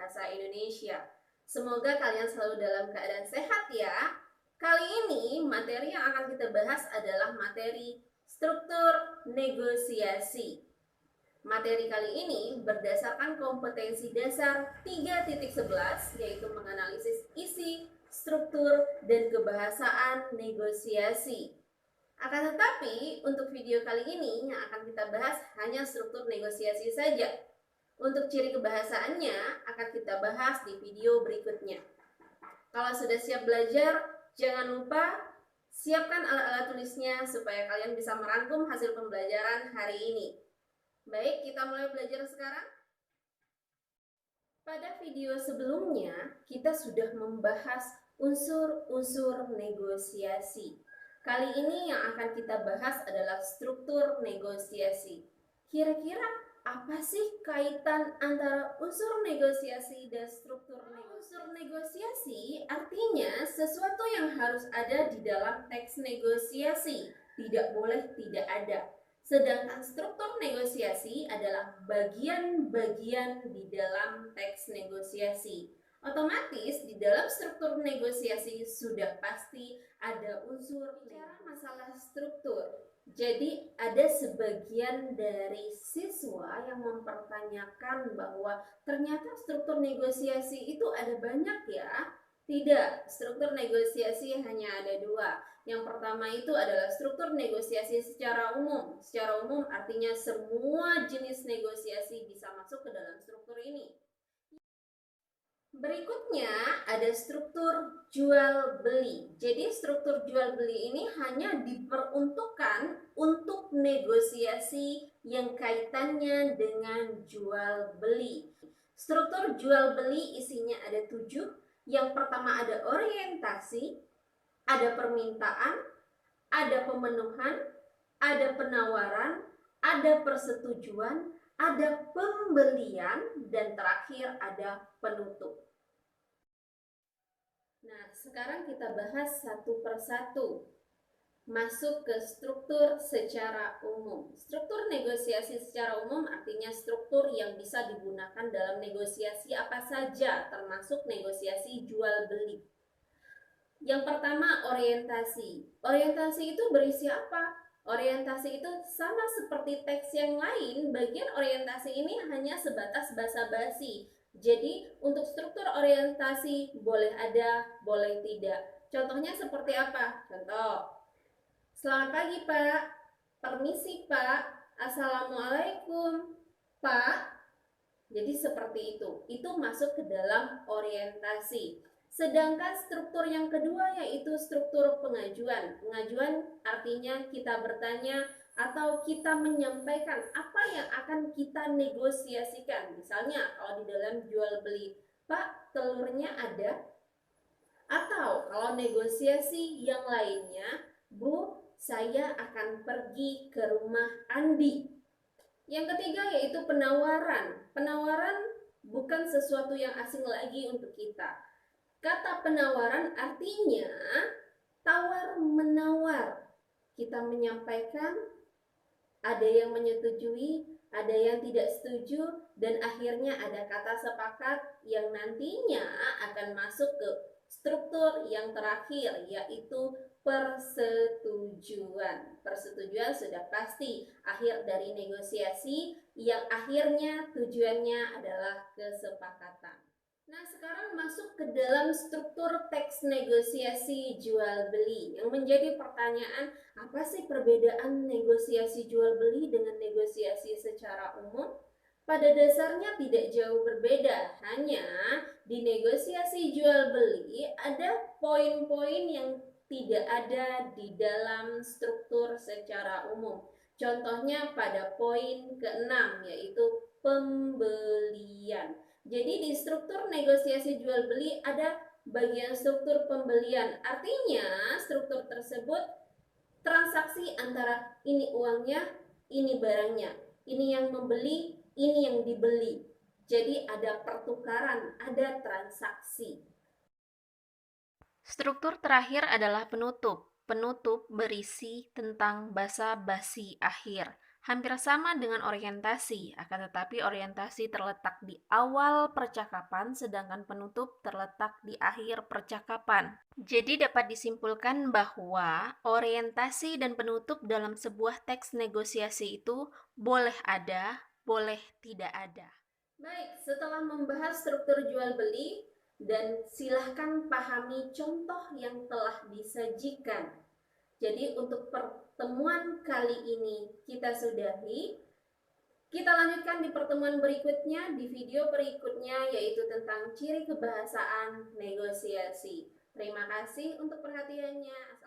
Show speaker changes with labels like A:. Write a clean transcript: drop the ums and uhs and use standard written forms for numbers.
A: Bahasa Indonesia. Semoga kalian selalu dalam keadaan sehat ya. Kali ini materi yang akan kita bahas adalah materi struktur negosiasi. Materi kali ini berdasarkan kompetensi dasar 3.11 yaitu menganalisis isi, struktur, dan kebahasaan negosiasi. Akan tetapi, untuk video kali ini yang akan kita bahas hanya struktur negosiasi saja. Untuk ciri kebahasaannya akan kita bahas di video berikutnya. Kalau sudah siap belajar, jangan lupa siapkan alat-alat tulisnya supaya kalian bisa merangkum hasil pembelajaran hari ini. Baik, kita mulai belajar sekarang. Pada video sebelumnya, kita sudah membahas unsur-unsur negosiasi. Kali ini yang akan kita bahas adalah struktur negosiasi. Kira-kira apa sih kaitan antara unsur negosiasi dan struktur negosiasi? Unsur negosiasi artinya sesuatu yang harus ada di dalam teks negosiasi, tidak boleh tidak ada. Sedangkan struktur negosiasi adalah bagian-bagian di dalam teks negosiasi. Otomatis di dalam struktur negosiasi sudah pasti ada unsur bicara masalah struktur. Jadi ada sebagian dari siswa yang mempertanyakan bahwa ternyata struktur negosiasi itu ada banyak ya. Tidak, struktur negosiasi hanya ada dua. Yang pertama itu adalah struktur negosiasi secara umum. Secara umum artinya semua jenis negosiasi bisa masuk ke dalam struktur ini. Berikutnya ada struktur jual beli. Jadi struktur jual beli ini hanya diperuntukkan untuk negosiasi yang kaitannya dengan jual beli. Struktur jual beli isinya ada 7. Yang pertama ada orientasi, ada permintaan, ada pemenuhan, ada penawaran, ada persetujuan, ada pembelian, dan terakhir ada penutup. Nah, sekarang kita bahas satu persatu. Masuk ke struktur secara umum. Struktur negosiasi secara umum artinya struktur yang bisa digunakan dalam negosiasi apa saja, termasuk negosiasi jual beli. Yang pertama, orientasi. Orientasi itu berisi apa? Orientasi itu sama seperti teks yang lain, bagian orientasi ini hanya sebatas basa-basi. Jadi, untuk struktur orientasi boleh ada, boleh tidak. Contohnya seperti apa? Contoh, selamat pagi Pak, permisi Pak, Assalamualaikum Pak. Jadi seperti itu masuk ke dalam orientasi. Sedangkan struktur yang kedua yaitu struktur pengajuan. Pengajuan artinya kita bertanya atau kita menyampaikan apa yang akan kita negosiasikan. Misalnya kalau di dalam jual beli, Pak, telurnya ada? Atau kalau negosiasi yang lainnya, Bu, saya akan pergi ke rumah Andi. Yang ketiga yaitu penawaran. Penawaran bukan sesuatu yang asing lagi untuk kita. Kata penawaran artinya tawar-menawar. Kita menyampaikan, ada yang menyetujui, ada yang tidak setuju, dan akhirnya ada kata sepakat yang nantinya akan masuk ke struktur yang terakhir, yaitu persetujuan. Persetujuan sudah pasti akhir dari negosiasi yang akhirnya tujuannya adalah kesepakatan. Nah, sekarang masuk ke dalam struktur teks negosiasi jual beli. Yang menjadi pertanyaan, apa sih perbedaan negosiasi jual beli dengan negosiasi secara umum? Pada dasarnya tidak jauh berbeda, hanya di negosiasi jual beli ada poin-poin yang tidak ada di dalam struktur secara umum. Contohnya pada poin ke-6 yaitu pembelian. Jadi di struktur negosiasi jual beli ada bagian struktur pembelian. Artinya struktur tersebut transaksi antara ini uangnya, ini barangnya. Ini yang membeli, ini yang dibeli. Jadi ada pertukaran, ada transaksi. Struktur terakhir adalah penutup. Penutup berisi tentang basa-basi akhir. Hampir sama dengan orientasi, akan tetapi orientasi terletak di awal percakapan, sedangkan penutup terletak di akhir percakapan. Jadi dapat disimpulkan bahwa orientasi dan penutup dalam sebuah teks negosiasi itu boleh ada, boleh tidak ada. Baik, setelah membahas struktur jual beli, dan silahkan pahami contoh yang telah disajikan. Jadi untuk pertemuan kali ini kita sudahi. Kita lanjutkan di pertemuan berikutnya, di video berikutnya, yaitu tentang ciri kebahasaan negosiasi. Terima kasih untuk perhatiannya.